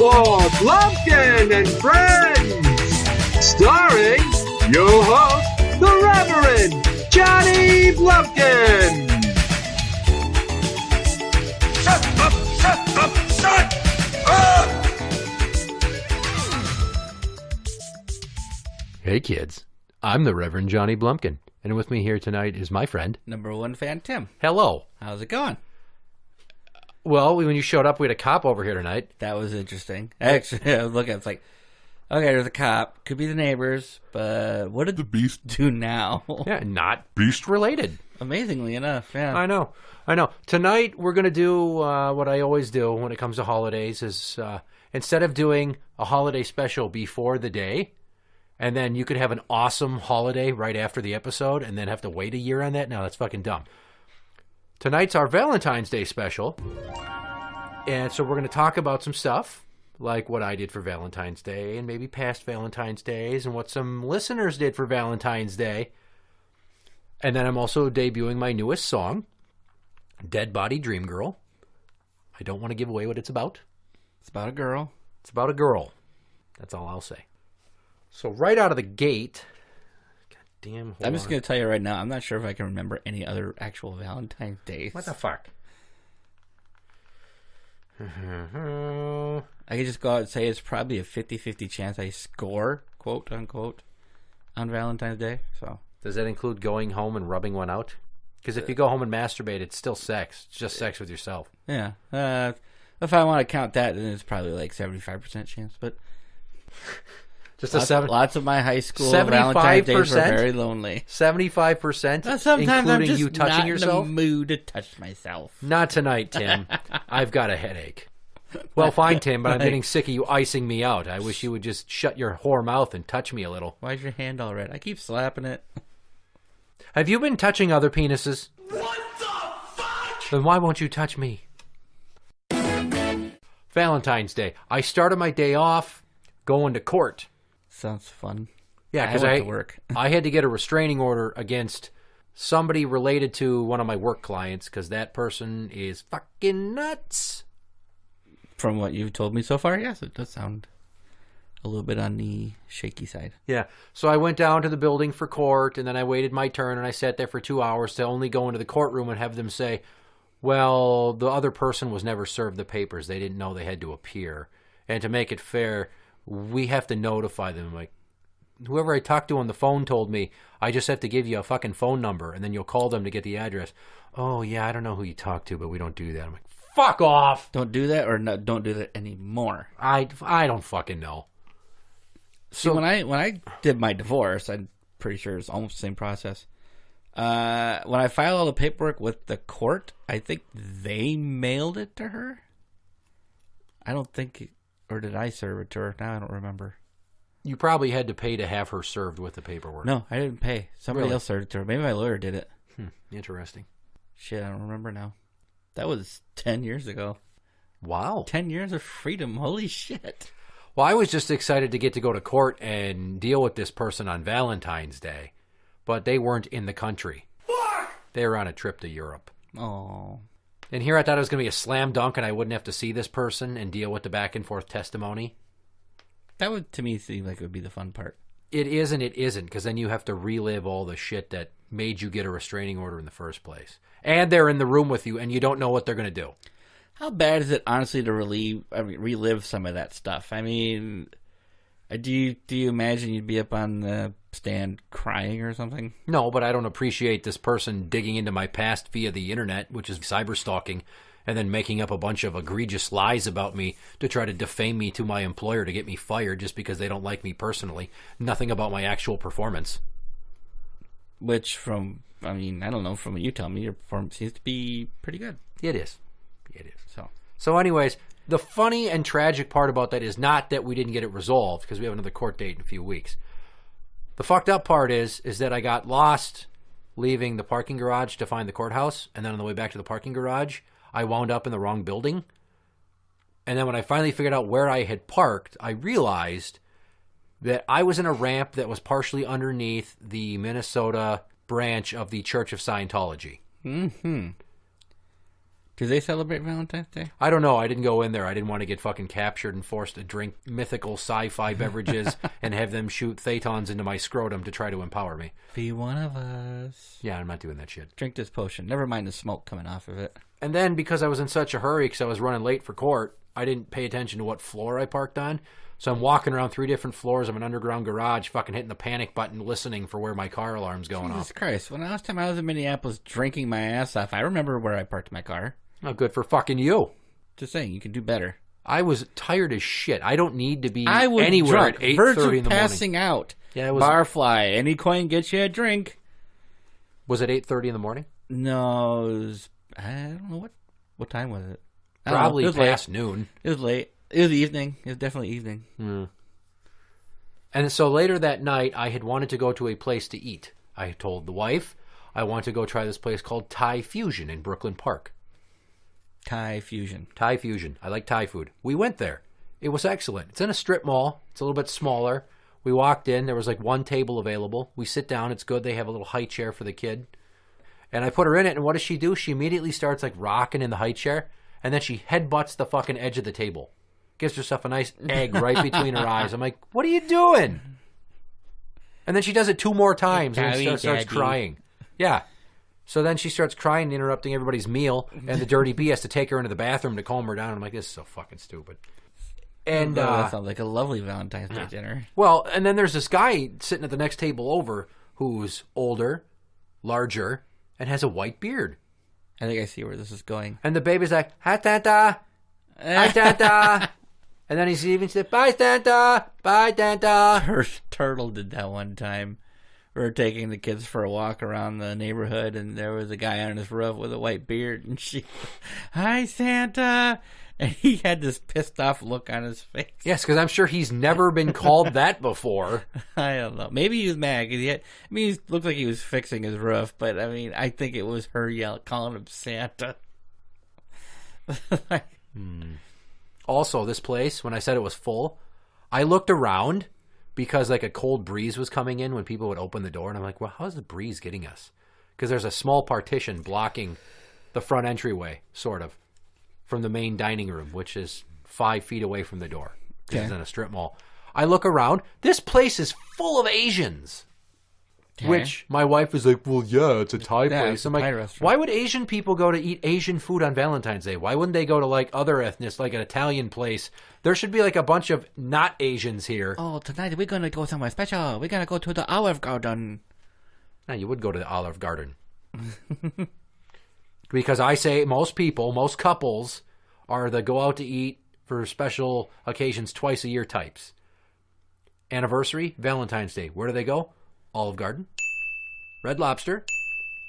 for Blumpkin and Friends, starring your host, the Reverend Johnny Blumpkin. Shut up! Shut up! Shut up! Hey kids, I'm the Reverend Johnny Blumpkin, and with me here tonight is my friend, Number one fan, Tim. Hello. How's it going? Well, when you showed up, we had a cop over here tonight. That was interesting. Actually, I was looking, it's like, okay, there's a cop. Could be the neighbors, but what did The beast. do now? Yeah, not Beast. related. Amazingly enough, yeah. I know. Tonight, we're going to do what I always do when it comes to holidays is instead of doing a holiday special before the day, and then you could have an awesome holiday right after the episode and then have to wait a year on that. No, that's fucking dumb. Tonight's our Valentine's Day special. And so we're going to talk about some stuff, like what I did for Valentine's Day and maybe past Valentine's Days and what some listeners did for Valentine's Day. And then I'm also debuting my newest song, Dead Body Dream Girl. I don't want to give away what it's about. It's about a girl. It's about a girl. That's all I'll say. So right out of the gate, goddamn. I'm just going to tell you right now, I'm not sure if I can remember any other actual Valentine's Days. What the fuck? I could just go out and say it's probably a 50-50 chance I score, quote unquote, on Valentine's Day. So Does that include going home and rubbing one out? Because if you go home and masturbate, it's still sex. It's just sex with yourself. yeah, if I want to count that, then it's probably like 75% chance. But Just a seven. lots of my high school 75%? Valentine's Days were very lonely. 75%, Sometimes I'm including just you touching not yourself. in the mood to touch myself. Not tonight, Tim. I've got a headache. Well, fine, Tim, but I'm getting sick of you icing me out. I wish you would just shut your whore mouth and touch me a little. Why's your hand all red? I keep slapping it. Have you been touching other penises? What the fuck? Then why won't you touch me? Valentine's Day. I started my day off going to court. Sounds fun. Yeah, because went to work. I had to get a restraining order against somebody related to one of my work clients because that person is fucking nuts. From what you've told me so far, yes, it does sound a little bit on the shaky side. Yeah, so I went down to the building for court, and then I waited my turn, and I sat there for 2 hours to only go into the courtroom and have them say, well, the other person was never served the papers. They didn't know they had to appear. And to make it fair, we have to notify them. Like, whoever I talked to on the phone told me, I just have to give you a fucking phone number, and then you'll call them to get the address. Oh, yeah, I don't know who you talked to, but we don't do that. I'm like, fuck off! Don't do that, or no, don't do that anymore. I don't fucking know. See, when I did my divorce, I'm pretty sure it's almost the same process. When I filed all the paperwork with the court, I think they mailed it to her. I don't think, or did I serve it to her? Now I don't remember. You probably had to pay to have her served with the paperwork. No, I didn't pay. Somebody Really? else served it to her. Maybe my lawyer did it. Interesting. Shit, I don't remember now. That was 10 years ago. Wow. 10 years of freedom. Holy shit. Well, I was just excited to get to go to court and deal with this person on Valentine's Day, but they weren't in the country. They were on a trip to Europe. Oh. And here I thought it was going to be a slam dunk and I wouldn't have to see this person and deal with the back and forth testimony. That would, to me, seem like it would be the fun part. It is and it isn't, because then you have to relive all the shit that made you get a restraining order in the first place. And they're in the room with you and you don't know what they're going to do. How bad is it, honestly, to relive some of that stuff? I mean, do you imagine you'd be up on the stand crying or something? No, but I don't appreciate this person digging into my past via the internet, which is cyber stalking, and then making up a bunch of egregious lies about me to try to defame me to my employer to get me fired just because they don't like me personally. Nothing about my actual performance. Which, I don't know, from what you tell me, your performance seems to be pretty good. It is. So anyways, the funny and tragic part about that is not that we didn't get it resolved, because we have another court date in a few weeks. The fucked up part is that I got lost leaving the parking garage to find the courthouse, and then on the way back to the parking garage, I wound up in the wrong building. And then when I finally figured out where I had parked, I realized that I was in a ramp that was partially underneath the Minnesota branch of the Church of Scientology. Mm-hmm. Do they celebrate Valentine's Day? I don't know. I didn't go in there. I didn't want to get fucking captured and forced to drink mythical sci-fi beverages and have them shoot thetons into my scrotum to try to empower me. Be one of us. Yeah, I'm not doing that shit. Drink this potion. Never mind the smoke coming off of it. And then, because I was in such a hurry because I was running late for court, I didn't pay attention to what floor I parked on. So I'm walking around 3 different floors of an underground garage, fucking hitting the panic button, listening for where my car alarm's going off. Jesus Christ. When last time I was in Minneapolis drinking my ass off, I remember where I parked my car. Oh, good for fucking you. Just saying, you can do better. I was tired as shit. I don't need to be I was anywhere drunk, at 8:30 verge of in the morning. passing out. Yeah, it was. Barfly. Any coin gets you a drink. Was it 8:30 in the morning? No, it was, I don't know what time was it. I don't know. Probably It was past late. noon. It was late. It was evening. It was definitely evening. And so later that night, I had wanted to go to a place to eat. I told the wife I want to go try this place called Thai Fusion in Brooklyn Park. Thai Fusion. Thai Fusion. I like Thai food. We went there. It was excellent. It's in a strip mall. It's a little bit smaller. We walked in. There was like one table available. We sit down. It's good. They have a little high chair for the kid. And I put her in it, and what does she do? She immediately starts like rocking in the high chair, and then she headbutts the fucking edge of the table. Gives herself a nice egg right between her eyes. I'm like, what are you doing? And then she does it 2 more times and then starts crying. Yeah. So then she starts crying, interrupting everybody's meal, and the dirty bee has to take her into the bathroom to calm her down. I'm like, this is so fucking stupid. And that sounds like a lovely Valentine's Day dinner. well, and then there's this guy sitting at the next table over who's older, larger, and has a white beard. I think I see where this is going. And the baby's like, hi, Tanta. Hi, Tanta. And then he's even said, bye, Tanta. Bye, Tanta. Her turtle did that one time. We were taking the kids for a walk around the neighborhood, and there was a guy on his roof with a white beard, and she, hi, Santa. And he had this pissed off look on his face. Yes, because I'm sure he's never been called that before. I don't know. Maybe he was mad. 'Cause he looked like he was fixing his roof, but I mean, I think it was her calling him Santa. Also, this place, when I said it was full, I looked around because like a cold breeze was coming in when people would open the door, and I'm like, well, how's the breeze getting us? Because there's a small partition blocking the front entryway, sort of, from the main dining room, which is 5 feet away from the door. This is in a strip mall. I look around. This place is full of Asians. Okay. Which my wife is like, well, yeah, it's a Thai place. it's a I'm like, Thai restaurant. why would Asian people go to eat Asian food on Valentine's Day? Why wouldn't they go to like other ethnics, like an Italian place? There should be like a bunch of not Asians here. Oh, tonight we're going to go somewhere special. We're going to go to the Olive Garden. No, you would go to the Olive Garden. Because I say most couples are the go out to eat for special occasions twice a year types. Anniversary, Valentine's Day. Where do they go? Olive Garden, Red Lobster,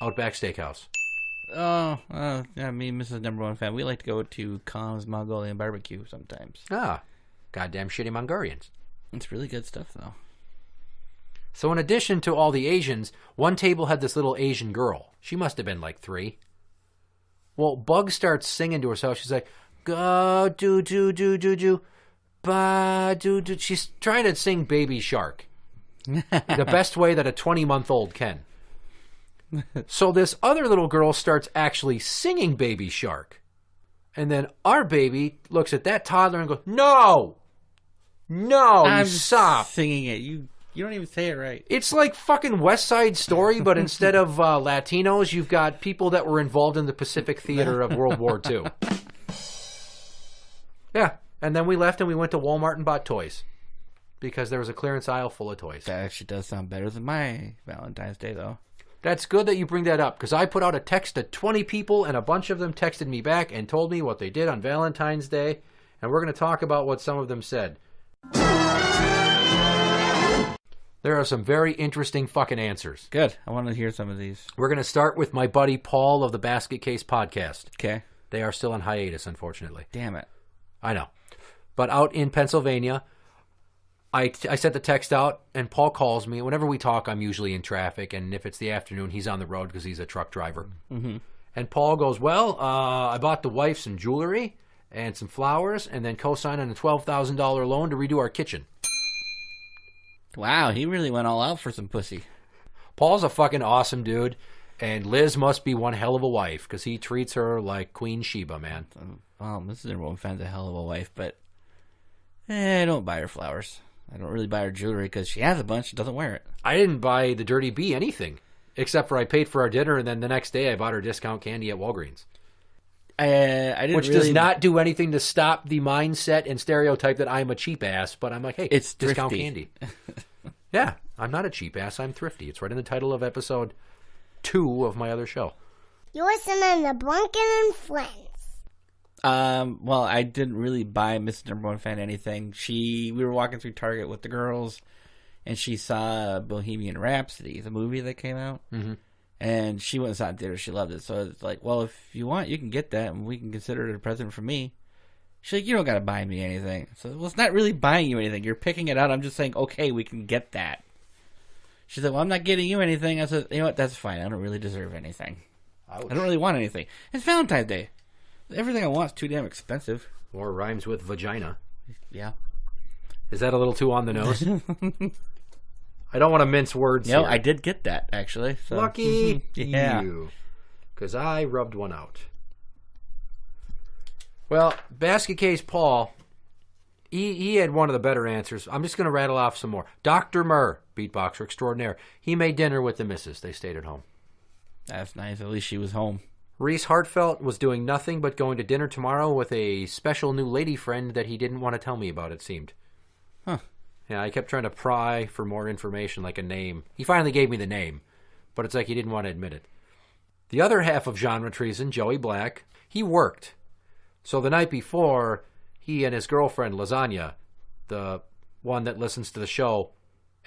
Outback Steakhouse. Oh, yeah, me and Mrs. Number One fan. We like to go to Khan's Mongolian Barbecue sometimes. Ah, goddamn shitty Mongolians. It's really good stuff, though. So in addition to all the Asians, one table had this little Asian girl. She must have been like 3. Well, Bug starts singing to herself. She's like, go, do, do, do, do, do, ba, do, do. She's trying to sing Baby Shark. The best way that a 20-month-old can. So this other little girl starts actually singing Baby Shark. And then our baby looks at that toddler and goes, no, I'm you stop. singing it. You don't even say it right. It's like fucking West Side Story, but instead of Latinos, you've got people that were involved in the Pacific Theater of World War II. Yeah, and then we left and we went to Walmart and bought toys. Because there was a clearance aisle full of toys. That actually does sound better than my Valentine's Day, though. That's good that you bring that up, because I put out a text to 20 people, and a bunch of them texted me back and told me what they did on Valentine's Day, and we're going to talk about what some of them said. There are some very interesting fucking answers. Good. I want to hear some of these. We're going to start with my buddy Paul of the Basket Case podcast. Okay. They are still on hiatus, unfortunately. Damn it. I know. But out in Pennsylvania, I sent the text out, and Paul calls me. Whenever we talk, I'm usually in traffic, and if it's the afternoon, he's on the road because he's a truck driver. Mm-hmm. And Paul goes, well, I bought the wife some jewelry and some flowers, and then co-signed on a $12,000 loan to redo our kitchen. Wow, he really went all out for some pussy. Paul's a fucking awesome dude, And Liz must be one hell of a wife because he treats her like Queen Sheba, man. Well, Mrs. Number One Fan's a hell of a wife, but I don't buy her flowers. I don't really buy her jewelry because she has a bunch and doesn't wear it. I didn't buy the Dirty Bee anything, except for I paid for our dinner, and then the next day I bought her discount candy at Walgreens. I didn't Which does not do anything to stop the mindset and stereotype that I'm a cheap ass, but I'm like, hey, it's discount thrifty. candy. Yeah, I'm not a cheap ass, I'm thrifty. It's right in the title of episode 2 of my other show. You're listening to Blumpkin and Friends. Well, I didn't really buy Mrs. Number One Fan anything. We were walking through Target with the girls, and she saw Bohemian Rhapsody, the movie that came out. Mm-hmm. And she went and saw it in theater. She loved it. So it's like, well, if you want, you can get that, and we can consider it a present from me. She's like, you don't got to buy me anything. So, well, it's not really buying you anything. You're picking it out. I'm just saying, okay, we can get that. She said, well, I'm not getting you anything. I said, you know what? That's fine. I don't really deserve anything. Ouch. I don't really want anything. It's Valentine's Day. Everything I want is too damn expensive. Or rhymes with vagina. Yeah. Is that a little too on the nose? I don't want to mince words No, here. I did get that, actually. So. Lucky Yeah. you. Because I rubbed one out. Well, Basket Case Paul, he had one of the better answers. I'm just going to rattle off some more. Dr. Murr, beatboxer extraordinaire. He made dinner with the missus. They stayed at home. That's nice. At least she was home. Reese Hartfelt was doing nothing but going to dinner tomorrow with a special new lady friend that he didn't want to tell me about, it seemed. Huh. Yeah, I kept trying to pry for more information, like a name. He finally gave me the name, but it's like he didn't want to admit it. The other half of Genre Treason, Joey Black, he worked. So the night before, he and his girlfriend, Lasagna, the one that listens to the show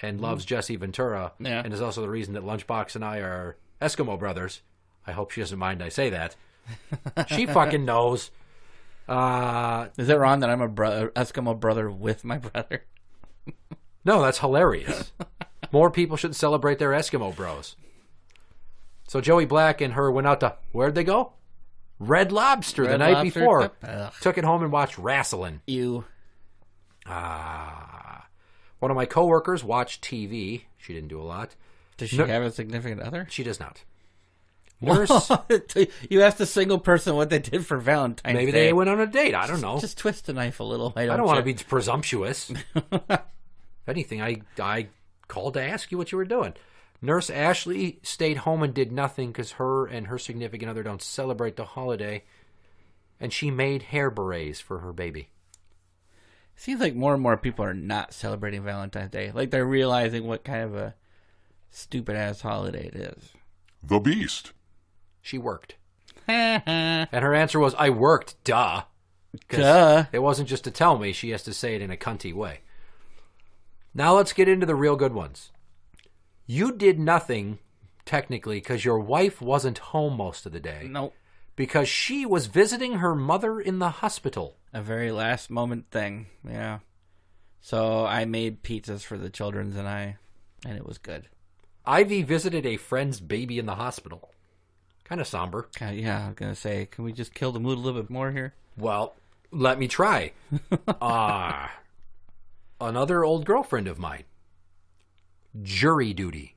and loves Jesse Ventura, and is also the reason that Lunchbox and I are Eskimo brothers. I hope she doesn't mind I say that. She fucking knows. Is it wrong that I'm a Eskimo brother with my brother? No, that's hilarious. More people should celebrate their Eskimo bros. So Joey Black and her went out to, where'd they go? Red Lobster the night before. Took it home and watched wrestling. You. One of my coworkers watched TV. She didn't do a lot. Does she have a significant other? She does not. Nurse. You asked a single person what they did for Valentine's Day. Maybe they went on a date. I don't know. Just twist the knife a little. I don't want to be presumptuous. If anything, I called to ask you what you were doing. Nurse Ashley stayed home and did nothing because her and her significant other don't celebrate the holiday. And she made hair berets for her baby. Seems like more and more people are not celebrating Valentine's Day. Like they're realizing what kind of a stupid-ass holiday it is. The Beast. She worked. And her answer was, I worked, duh. Duh. It wasn't just to tell me, she has to say it in a cunty way. Now let's get into the real good ones. You did nothing, technically, because your wife wasn't home most of the day. Nope. Because she was visiting her mother in the hospital. A very last moment thing, yeah. So I made pizzas for the children and it was good. Ivy visited a friend's baby in the hospital. Kind of somber. Yeah, I was going to say, can we just kill the mood a little bit more here? Well, let me try. Another old girlfriend of mine. Jury duty.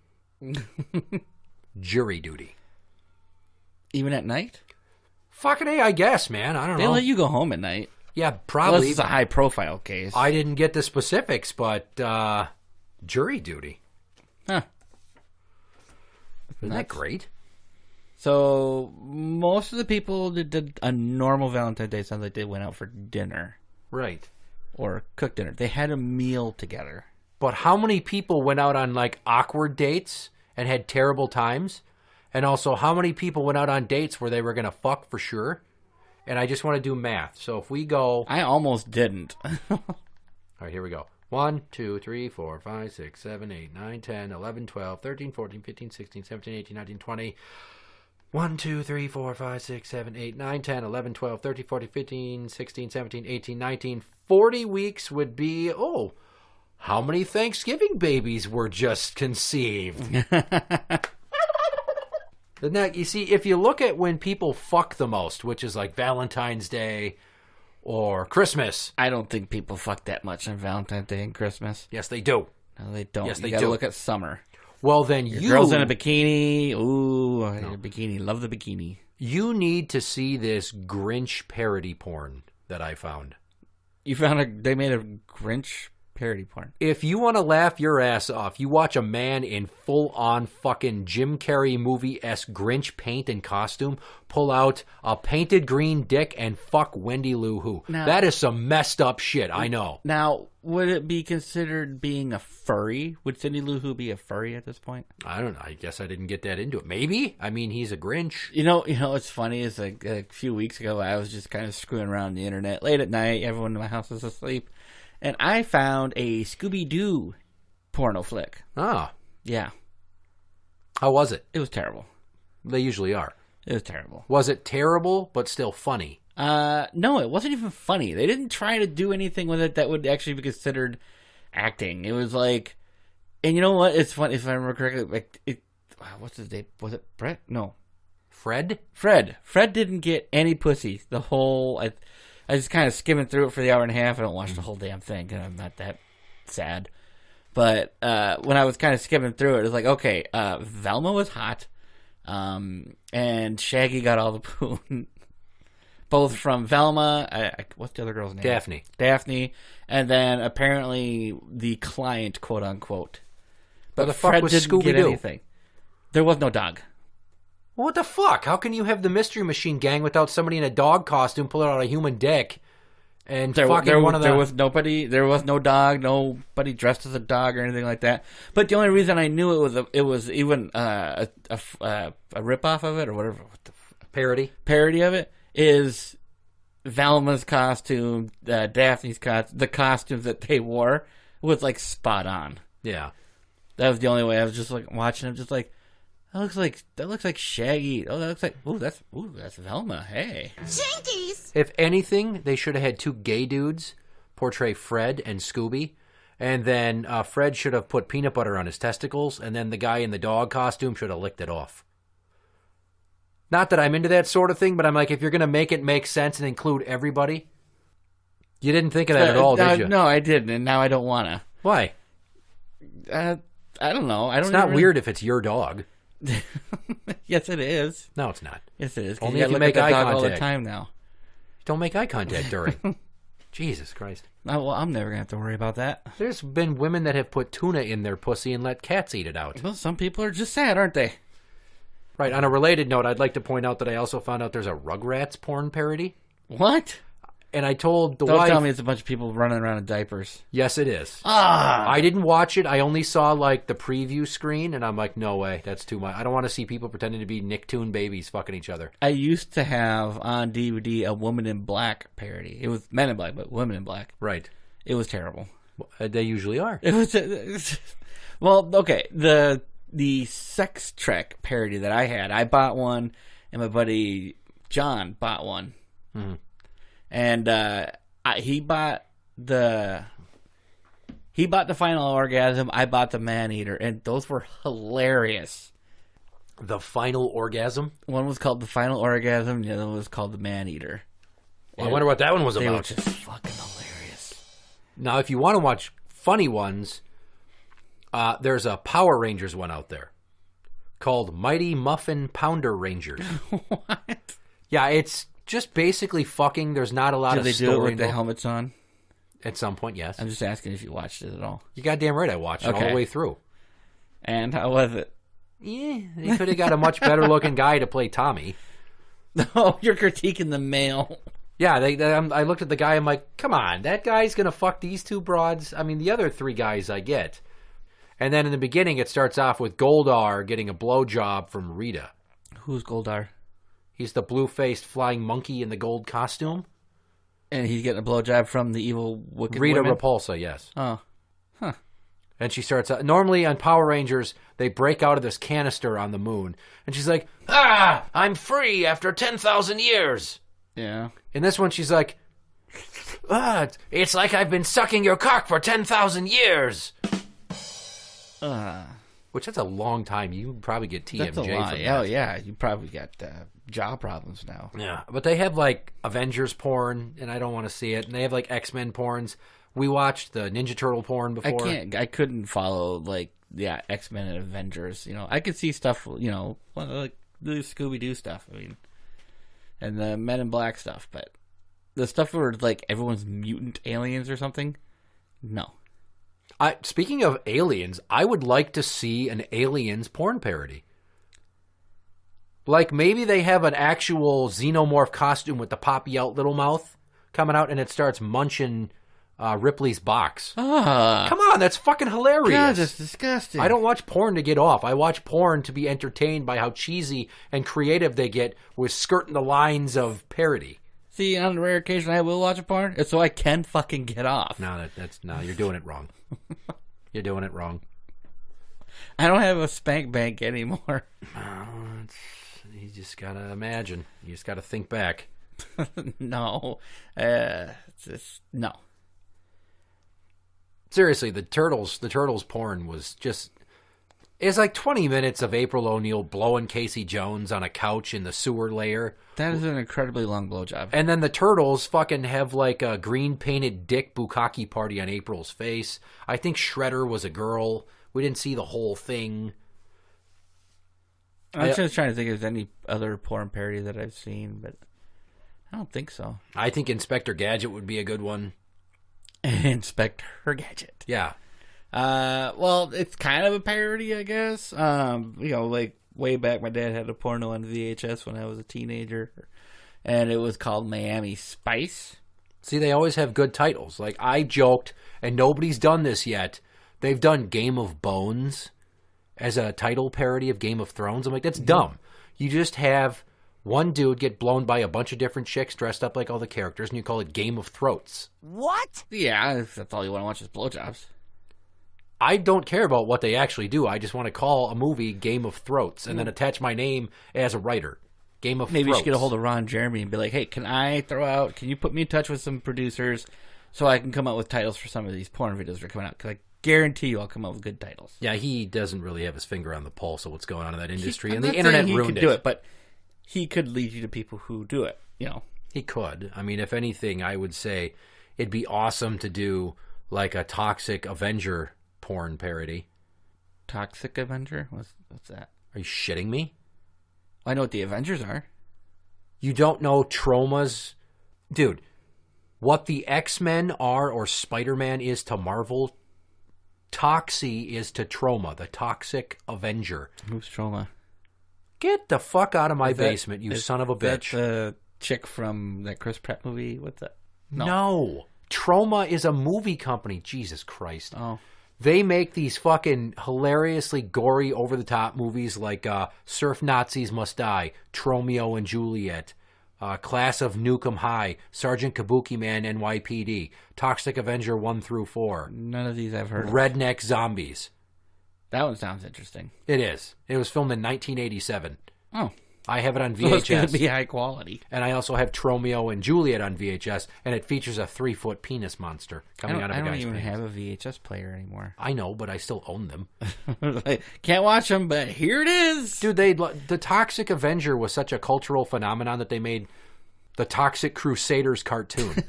Jury duty. Even at night? Fucking A, I guess, man. I don't know. They let you go home at night. Yeah, probably. Unless it's a high-profile case. I didn't get the specifics, but jury duty. Huh. Isn't that great? So, most of the people that did a normal Valentine's Day sounds like they went out for dinner. Right. Or cooked dinner. They had a meal together. But how many people went out on, like, awkward dates and had terrible times? And also, how many people went out on dates where they were going to fuck for sure? And I just want to do math. So if we go... I almost didn't. All right, here we go. 1, 2, 3, 4, 5, 6, 7, 8, 9, 10, 11, 12, 13, 14, 15, 16, 17, 18, 19, 20... 1, 2, 3, 4, 5, 6, 7, 8, 9, 10, 11, 12, 13, 14, 15, 16, 17, 18, 19, 40 weeks would be, how many Thanksgiving babies were just conceived? Now, you see, if you look at when people fuck the most, which is like Valentine's Day or Christmas. I don't think people fuck that much on Valentine's Day and Christmas. Yes, they do. No, they don't. Yes, they you gotta do. look at summer. Well, then you... Girls in a bikini. Ooh, a bikini. Love the bikini. You need to see this Grinch parody porn that I found. You found they made a Grinch parody porn. If you want to laugh your ass off, you watch a man in full-on fucking Jim Carrey movie-esque Grinch paint and costume pull out a painted green dick and fuck Wendy Lou Who. Now, that is some messed up shit, I know. Now, would it be considered being a furry? Would Cindy Lou Who be a furry at this point? I don't know. I guess I didn't get that into it. Maybe. I mean, he's a Grinch. You know what's funny is like a few weeks ago, I was just kind of screwing around the internet late at night. Everyone in my house was asleep. And I found a Scooby-Doo porno flick. Ah. Yeah. How was it? It was terrible. They usually are. It was terrible. Was it terrible, but still funny? No, it wasn't even funny. They didn't try to do anything with it that would actually be considered acting. It was like, and you know what? It's funny, if I remember correctly, what's his name? Was it Brett? No. Fred? Fred. Fred didn't get any pussy. The whole... I was kind of skimming through it for the hour and a half. I don't watch the whole damn thing because I'm not that sad. But when I was kind of skimming through it, it was like, okay, Velma was hot, and Shaggy got all the poon. Both from Velma, what's the other girl's name? Daphne, and then apparently the client, quote unquote. But the fuck Fred was didn't get Scooby-Doo? anything. There was no dog. What the fuck? How can you have the Mystery Machine Gang without somebody in a dog costume pulling out a human dick and fucking one of the... There was nobody. There was no dog. Nobody dressed as a dog or anything like that. But the only reason I knew it was even a ripoff of it or whatever. What the parody of it is Velma's costume, Daphne's costume, the costumes that they wore was like spot on. Yeah, that was the only way. I was just like watching them, just like. That looks like Shaggy. Oh, that looks like that's Velma. Hey, Jinkies! If anything, they should have had two gay dudes portray Fred and Scooby, and then Fred should have put peanut butter on his testicles, and then the guy in the dog costume should have licked it off. Not that I'm into that sort of thing, but I'm like, if you're gonna make it make sense and include everybody, you didn't think of that at all, did you? No, I didn't, and now I don't wanna. Why? I don't know. It's not weird if it's your dog. Yes, it is. No, it's not. Yes, it is. Only if you make eye contact all the time now. Don't make eye contact during. Jesus Christ. Well, I'm never gonna have to worry about that. There's been women that have put tuna in their pussy and let cats eat it out. Well, some people are just sad, aren't they? Right. On a related note, I'd like to point out that I also found out there's a Rugrats porn parody. What? And I told the Don't wife... Don't tell me it's a bunch of people running around in diapers. Yes, it is. I didn't watch it. I only saw, like, the preview screen, and I'm like, no way, that's too much. I don't want to see people pretending to be Nicktoon babies fucking each other. I used to have on DVD a Woman in Black parody. It was Men in Black, but Women in Black. Right. It was terrible. They usually are. It was... Well, okay, the Sex Trek parody that I had, I bought one, and my buddy John bought one. Mm-hmm. And he bought the Final Orgasm. I bought the Man Eater, and those were hilarious. The Final Orgasm? One was called the Final Orgasm, and the other one was called the Man Eater. Well, I wonder what that one was they about. They were just fucking hilarious. Now, if you want to watch funny ones, there's a Power Rangers one out there called Mighty Muffin Pounder Rangers. What? Yeah, it's just basically fucking. There's not a lot of story. Do they do it with the helmets on? At some point, yes. I'm just asking if you watched it at all. You're goddamn right I watched it all the way through. And how was it? Yeah, they could have got a much better looking guy to play Tommy. No, you're critiquing the male. Yeah, I looked at the guy, I'm like, come on, that guy's going to fuck these two broads? I mean, the other three guys I get. And then in the beginning, it starts off with Goldar getting a blowjob from Rita. Who's Goldar? He's the blue-faced flying monkey in the gold costume. And he's getting a blowjob from the evil wicked Rita women? Repulsa, yes. Oh. Huh. And she starts out... Normally on Power Rangers, they break out of this canister on the moon. And she's like, I'm free after 10,000 years. Yeah. In this one, she's like, it's like I've been sucking your cock for 10,000 years. Which, that's a long time. You probably get TMJ that's a lot. from that. Oh, yeah. You probably got jaw problems now. Yeah. But they have, like, Avengers porn, and I don't want to see it. And they have, like, X-Men porns. We watched the Ninja Turtle porn before. I couldn't follow, like, X-Men and Avengers. I could see stuff, like the Scooby-Doo stuff. I mean, and the Men in Black stuff, but the stuff where like everyone's mutant aliens or something, no. Speaking of aliens, I would like to see an aliens porn parody. Like maybe they have an actual xenomorph costume with the poppy out little mouth coming out, and it starts munching Ripley's box. Come on, that's fucking hilarious. God, that's disgusting. I don't watch porn to get off. I watch porn to be entertained by how cheesy and creative they get with skirting the lines of parody. See, on a rare occasion I will watch a porn. It's so I can fucking get off. No, you're doing it wrong. You're doing it wrong. I don't have a spank bank anymore. You just gotta imagine. You just gotta think back. No. No. Seriously, the turtles porn was just... It's like 20 minutes of April O'Neil blowing Casey Jones on a couch in the sewer layer. That is an incredibly long blowjob. And then the turtles fucking have like a green painted dick bukkake party on April's face. I think Shredder was a girl. We didn't see the whole thing. I'm just trying to think if there's any other porn parody that I've seen, but I don't think so. I think Inspector Gadget would be a good one. Inspector Gadget. Yeah. Well, it's kind of a parody, I guess. Like way back, my dad had a porno on VHS when I was a teenager, and it was called Miami Spice. See, they always have good titles. Like, I joked, and nobody's done this yet. They've done Game of Bones as a title parody of Game of Thrones. I'm like, that's dumb. You just have one dude get blown by a bunch of different chicks dressed up like all the characters, and you call it Game of Throats. What? Yeah, if that's all you want to watch is blowjobs. I don't care about what they actually do. I just want to call a movie Game of Throats and then attach my name as a writer. Game of Throats. Maybe you should get a hold of Ron Jeremy and be like, hey, can you put me in touch with some producers so I can come up with titles for some of these porn videos that are coming out? Because I guarantee you I'll come up with good titles. Yeah, he doesn't really have his finger on the pulse of what's going on in that industry. And I'm the not saying internet he ruined could do it, but he could lead you to people who do it, He could. I mean, if anything, I would say it'd be awesome to do like a Toxic Avenger porn parody. Toxic Avenger? What's that? Are you shitting me? I know what the Avengers are. You don't know Troma's... Dude, what the X-Men are or Spider-Man is to Marvel, Toxie is to Troma, the Toxic Avenger. Who's Troma? Get the fuck out of my basement, you son of a bitch. That's the chick from that Chris Pratt movie? What's that? No. Troma is a movie company. Jesus Christ. Oh. They make these fucking hilariously gory, over-the-top movies like Surf Nazis Must Die, Tromeo and Juliet, Class of Nukem High, Sergeant Kabuki Man NYPD, Toxic Avenger 1 through 4. None of these I've heard of. Redneck Zombies. That one sounds interesting. It is. It was filmed in 1987. Oh. I have it on VHS. So it's going to be high quality. And I also have Tromeo and Juliet on VHS, and it features a 3-foot penis monster coming out of a guy's I don't even penis. have a VHS player anymore. I know, but I still own them. Can't watch them, but here it is. Dude, the Toxic Avenger was such a cultural phenomenon that they made the Toxic Crusaders cartoon.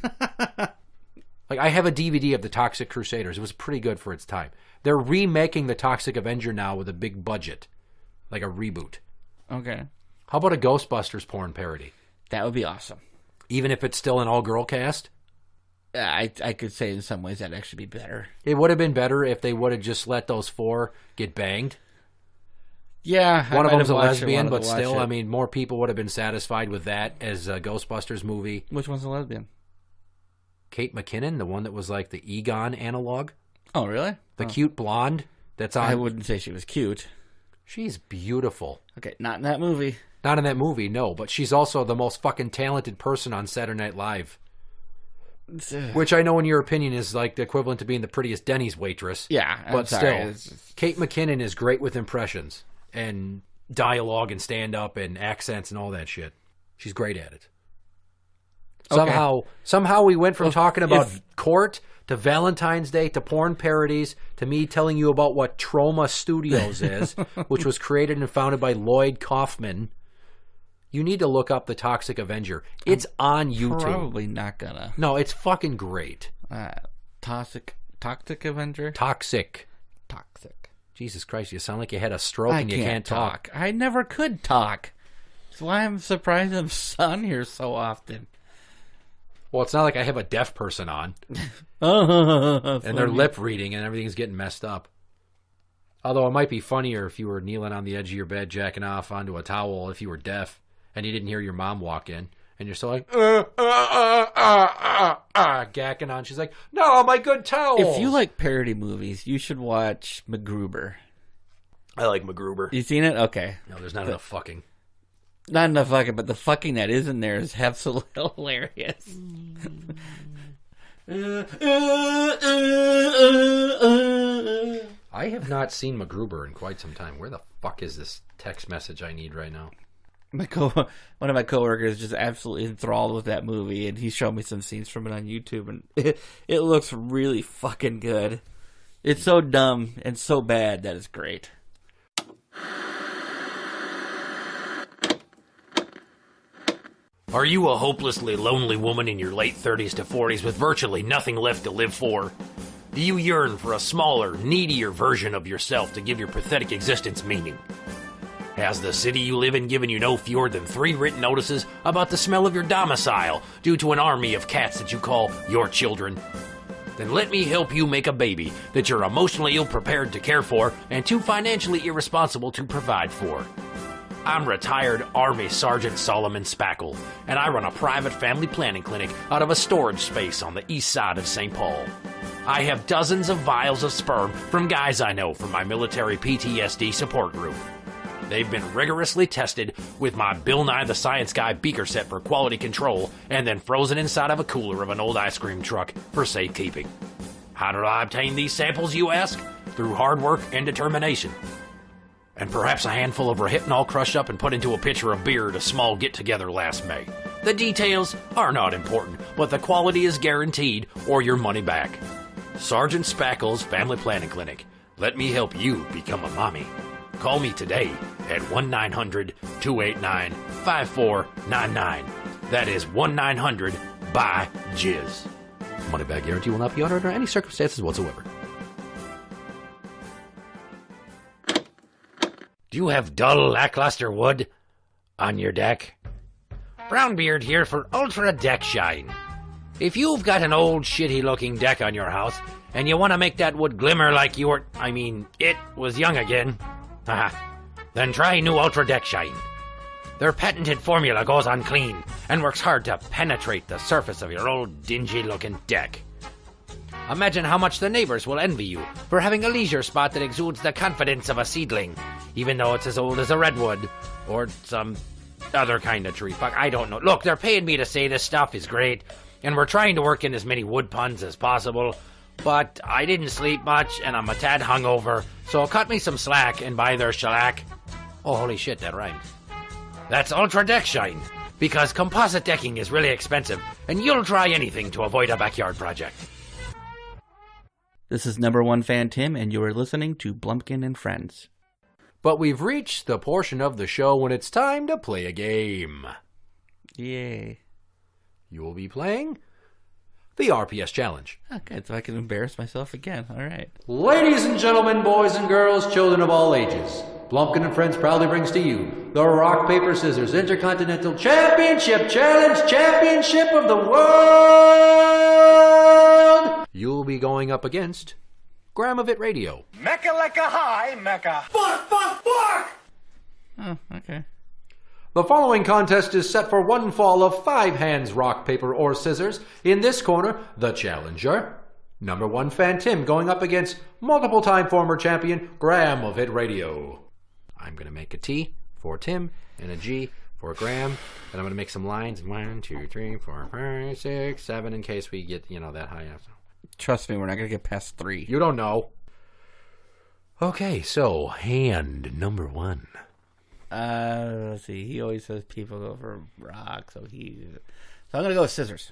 Like, I have a DVD of the Toxic Crusaders. It was pretty good for its time. They're remaking the Toxic Avenger now with a big budget, like a reboot. Okay. How about a Ghostbusters porn parody? That would be awesome. Even if it's still an all-girl cast? I could say in some ways that'd actually be better. It would have been better if they would have just let those four get banged. Yeah. One of them's a lesbian, but still, I mean, more people would have been satisfied with that as a Ghostbusters movie. Which one's a lesbian? Kate McKinnon, the one that was like the Egon analog. Oh, really? The cute blonde that's on... I wouldn't say she was cute. She's beautiful. Okay, not in that movie. Not in that movie, no, but she's also the most fucking talented person on Saturday Night Live. Which I know in your opinion is like the equivalent to being the prettiest Denny's waitress. Yeah, but still, Kate McKinnon is great with impressions and dialogue and stand-up and accents and all that shit. She's great at it. Okay. Somehow we went from talking about court to Valentine's Day to porn parodies to me telling you about what Troma Studios is, which was created and founded by Lloyd Kaufman. You need to look up the Toxic Avenger. It's on YouTube. Probably not gonna. No, it's fucking great. Toxic Avenger? Toxic. Jesus Christ, you sound like you had a stroke and you can't talk. I never could talk. That's why I'm surprised I'm on here so often. Well, it's not like I have a deaf person on. And they're lip reading and everything's getting messed up. Although it might be funnier if you were kneeling on the edge of your bed jacking off onto a towel if you were deaf and you didn't hear your mom walk in. And you're still like, gacking on. She's like, no, my good towel. If you like parody movies, you should watch MacGruber. I like MacGruber. You seen it? Okay. No, there's not enough fucking. Not enough fucking, but the fucking that is in there is absolutely hilarious. I have not seen MacGruber in quite some time. Where the fuck is this text message I need right now? One of my coworkers is just absolutely enthralled with that movie, and he showed me some scenes from it on YouTube, and it looks really fucking good. It's so dumb and so bad that it's great. Are you a hopelessly lonely woman in your late 30s to 40s with virtually nothing left to live for? Do you yearn for a smaller, needier version of yourself to give your pathetic existence meaning? Has the city you live in given you no fewer than 3 written notices about the smell of your domicile due to an army of cats that you call your children? Then let me help you make a baby that you're emotionally ill-prepared to care for and too financially irresponsible to provide for. I'm retired Army Sergeant Solomon Spackle, and I run a private family planning clinic out of a storage space on the east side of St. Paul. I have dozens of vials of sperm from guys I know from my military PTSD support group. They've been rigorously tested with my Bill Nye the Science Guy beaker set for quality control and then frozen inside of a cooler of an old ice cream truck for safekeeping. How did I obtain these samples, you ask? Through hard work and determination. And perhaps a handful of rehypnol crushed up and put into a pitcher of beer at a small get-together last May. The details are not important, but the quality is guaranteed or your money back. Sergeant Spackle's Family Planning Clinic. Let me help you become a mommy. Call me today at 1-900-289-5499. That is 1-900-BUY-JIZZ. Money back guarantee will not be honored under any circumstances whatsoever. Do you have dull, lackluster wood on your deck? Brownbeard here for Ultra Deck Shine. If you've got an old, shitty-looking deck on your house and you want to make that wood glimmer like it was young again, then try new Ultra Deck Shine. Their patented formula goes on clean and works hard to penetrate the surface of your old, dingy-looking deck. Imagine how much the neighbors will envy you for having a leisure spot that exudes the confidence of a seedling, even though it's as old as a redwood or some other kind of tree. Fuck, I don't know. Look, they're paying me to say this stuff is great, and we're trying to work in as many wood puns as possible, but I didn't sleep much, and I'm a tad hungover, so cut me some slack and buy their shellac. Oh, holy shit, that rhymed. That's Ultra Deck Shine, because composite decking is really expensive, and you'll try anything to avoid a backyard project. This is number 1 fan Tim, and you are listening to Blumpkin and Friends. But we've reached the portion of the show when it's time to play a game. Yay. You will be playing the RPS Challenge. Okay, so I can embarrass myself again. All right. Ladies and gentlemen, boys and girls, children of all ages, Blumpkin and Friends proudly brings to you the Rock, Paper, Scissors Intercontinental Championship Challenge, Championship of the World! You'll be going up against Graham of It Radio. Mecca like a high, Mecca. Bark, bark, bark! Oh, okay. The following contest is set for one fall of 5 hands, rock, paper, or scissors. In this corner, the challenger, number 1 fan Tim, going up against multiple-time former champion Graham of It Radio. I'm going to make a T for Tim and a G for Graham, and I'm going to make some lines. 1, 2, 3, 4, 5, 6, 7, in case we get, that high. Trust me, we're not going to get past 3. You don't know. Okay, so hand number 1. Let's see. He always says people go for rock, so I'm going to go with scissors.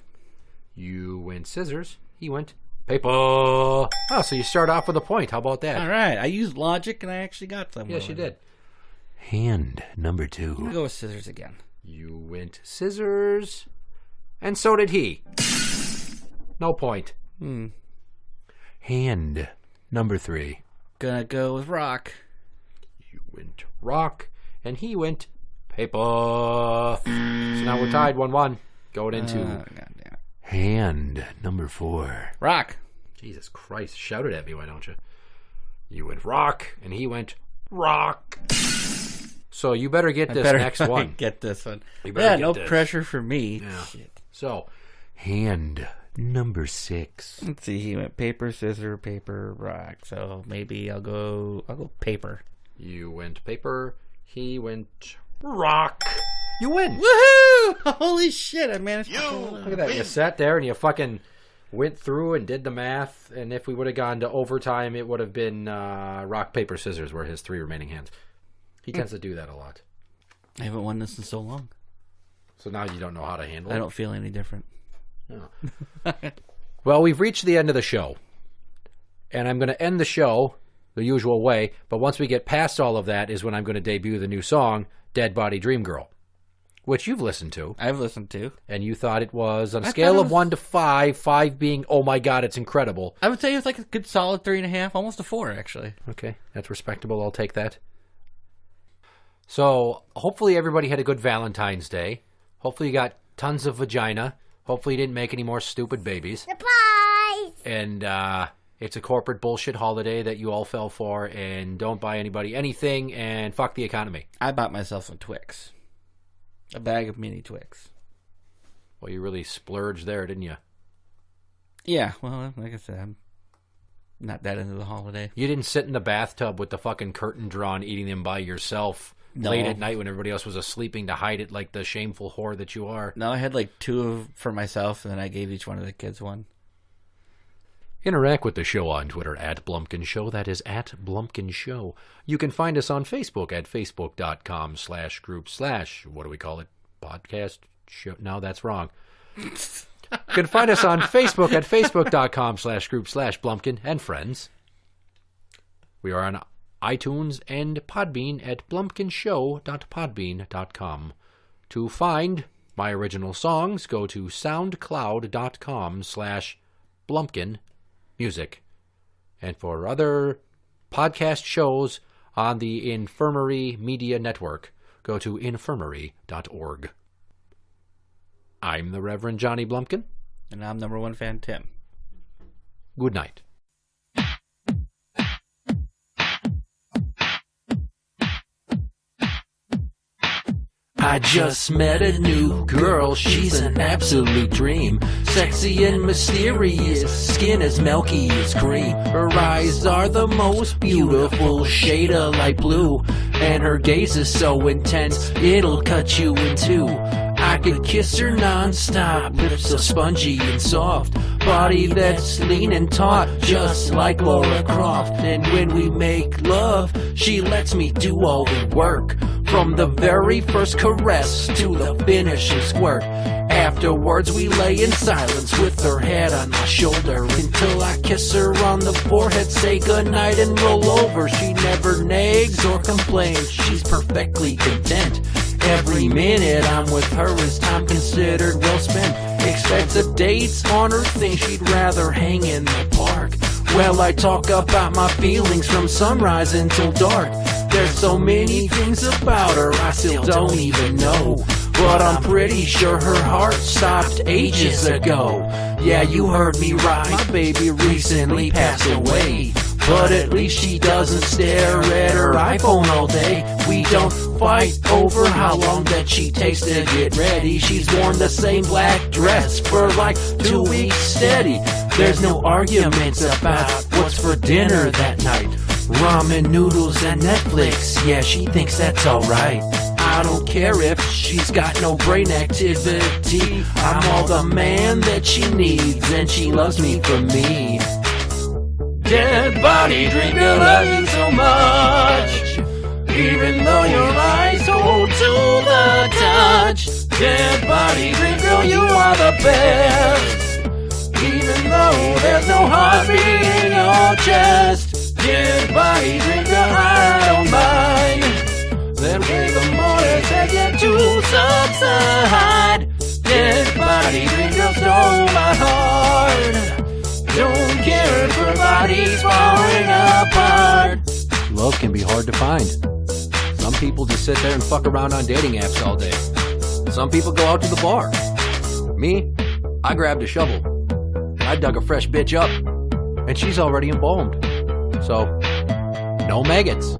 You went scissors. He went paper. Oh, so you start off with a point. How about that? All right. I used logic, and I actually got somewhere. Yes, you did. Hand number 2. I'm going to go with scissors again. You went scissors, and so did he. No point. Hand number 3. Gonna go with rock. You went rock, and he went paper. So now we're tied 1-1. Going into goddamn. hand number 4. Rock. Jesus Christ. Shout it at me, why don't you? You went rock, and he went rock. So you better get this next one. Get this one. You better get no this. pressure for me. Yeah. Shit. So, hand number 6. Let's see. He went paper, scissors, paper, rock. So maybe I'll go paper. You went paper. He went rock. You win. Woohoo! Holy shit! I managed to pull it Look off. at that. You sat there and you fucking went through and did the math. And if we would have gone to overtime, it would have been rock, paper, scissors were his 3 remaining hands. He tends to do that a lot. I haven't won this in so long. So now you don't know how to handle it. I don't feel any different. No. Well, we've reached the end of the show. And I'm going to end the show the usual way. But once we get past all of that is when I'm going to debut the new song, Dead Body Dream Girl, which you've listened to. I've listened to. And you thought it was on a scale of 1 to 5, 5 being, oh my God, it's incredible. I would say it's like a good solid 3.5, almost a 4, actually. Okay, that's respectable. I'll take that. So, hopefully everybody had a good Valentine's Day. Hopefully you got tons of vagina. Hopefully you didn't make any more stupid babies. Surprise! And it's a corporate bullshit holiday that you all fell for. And don't buy anybody anything. And fuck the economy. I bought myself some Twix. A bag of mini Twix. Well, you really splurged there, didn't you? Yeah, well, like I said, I'm not that into the holiday. You didn't sit in the bathtub with the fucking curtain drawn eating them by yourself late at night when everybody else was sleeping to hide it like the shameful whore that you are. No, I had like 2 for myself, and then I gave each one of the kids one. Interact with the show on Twitter at Blumpkin Show. That is at Blumpkin Show. You can find us on Facebook at facebook.com/group/ what do we call it? Podcast show? No, that's wrong. You can find us on Facebook at facebook.com/group/ Blumpkin and friends. We are on iTunes and Podbean at blumpkinshow.podbean.com. To find my original songs, go to soundcloud.com/Blumpkin Music. And for other podcast shows on the Infirmary Media Network, go to infirmary.org. I'm the Reverend Johnny Blumpkin. And I'm number 1 fan, Tim. Good night. I just met a new girl, she's an absolute dream. Sexy and mysterious, skin as milky as cream. Her eyes are the most beautiful shade of light blue, and her gaze is so intense, it'll cut you in two. I could kiss her non-stop, lips so spongy and soft, body that's lean and taut, just like Laura Croft. And when we make love, she lets me do all the work, from the very first caress to the finishing squirt. Afterwards we lay in silence with her head on my shoulder, until I kiss her on the forehead, say goodnight and roll over. She never nags or complains, she's perfectly content. Every minute I'm with her is time considered well spent. Expensive dates on her thing, she'd rather hang in the park. Well, I talk about my feelings from sunrise until dark. There's so many things about her I still don't even know, but I'm pretty sure her heart stopped ages ago. Yeah, you heard me right, my baby recently passed away, but at least she doesn't stare at her iPhone all day. We don't fight over how long that she takes to get ready. She's worn the same black dress for like 2 weeks steady. There's no arguments about what's for dinner that night. Ramen noodles and Netflix, yeah, she thinks that's alright. I don't care if she's got no brain activity. I'm all the man that she needs, and she loves me for me. Dead body dream girl, love you so much, even though your eyes hold to the touch. Dead body dream girl, you are the best, even though there's no heartbeat in your chest. Dead body dream girl, I don't mind. That way the more take you to subside. Dead body dream girl stole my heart. Don't care if her body's falling apart. love can be hard to find. Some people just sit there and fuck around on dating apps all day. Some people go out to the bar. Me, I grabbed a shovel. I dug a fresh bitch up. And she's already embalmed. So, no maggots.